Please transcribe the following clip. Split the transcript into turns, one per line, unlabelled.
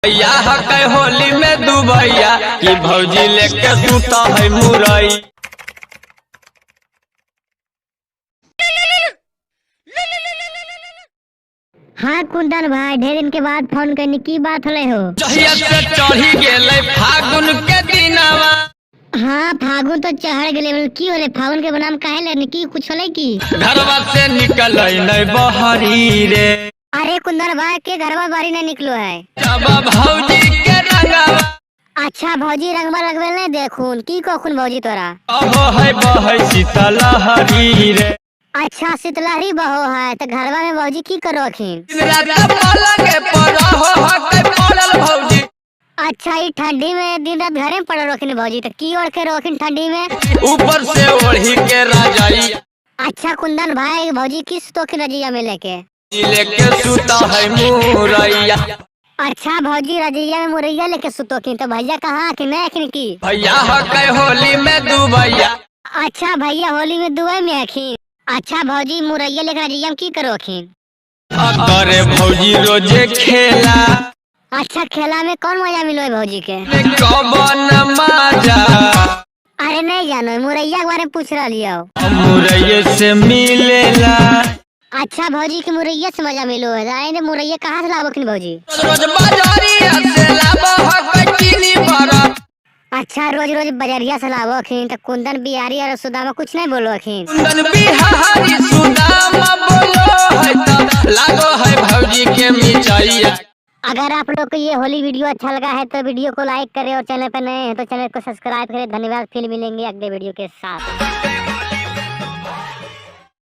भैया हकै होली में दुबैया कि भौजी लेके सूता है मुरई।
हाँ कुंदन भाई, ढेर दिन के बाद फोन करने की बात होले हो।
जहिया से चढ़ी गेले फागुन के दिनवा।
हाँ फागुन तो चढ़ गए, की होले फागुन के बनाम काहे लेने की कुछ होले की?
घरवा से निकल नहीं बहरी रे।
अरे कुंदन भाई के घरवा बारी नहीं निकलो है।
जब भौजी के रंगवा।
अच्छा भौजी रंगवा लगवे नहीं देखून की कखुन भौजी तोरा।
अब है बहै शीतलहरी रे।
अच्छा शीतलहरी बहो है तो घरवा में भौजी की करो अखिन?
भौजी
अच्छा ये ठंडी में दिन रात घरे में पड़ रखिन भौजी, तो की ओढ़ के रखिन ठंडी में?
ऊपर से ओढ़ी के राजाई।
अच्छा कुंदन भाई भौजी किस तो की रजिया में लेके
सूता है मुरैया।
अच्छा भौजी रजिया में मुरैया लेके सुतो की, तो भैया कहाँ की नहीं अखिन की?
भैया हकै होली में दुबैया।
अच्छा भैया होली में दुबई में अखिन। अच्छा भौजी मुरैया लेकर रजिया में की करो अखिन?
अरे भौजी रोजे खेला।
अच्छा खेला में कौन मजा मिलो है भौजी के?
कौन मजा?
अरे नहीं जानो, मुरैया के बारे में पूछ रहा हो।
मुरैया से मिलेला।
अच्छा भौजी के मुरैया से मजा मिलो है। अरे मुरैया कहाँ से लाबो अखिन भौजी?
रोज बाजारिया से लाबो हकै चीनी भरा।
अच्छा रोज रोज बजरिया से लाबो अखिन, तो कुंदन बिहारी और सुदामा कुछ नहीं बोलो अखिन?
कुंदन बिहारी सुदामा बोलो है तो लागो है भौजी के मिठाइया।
अगर आप लोग को ये होली वीडियो अच्छा लगा है तो वीडियो को लाइक करें और चैनल पर नए हैं तो चैनल को सब्सक्राइब करें। धन्यवाद, फिर मिलेंगे अगले वीडियो के साथ।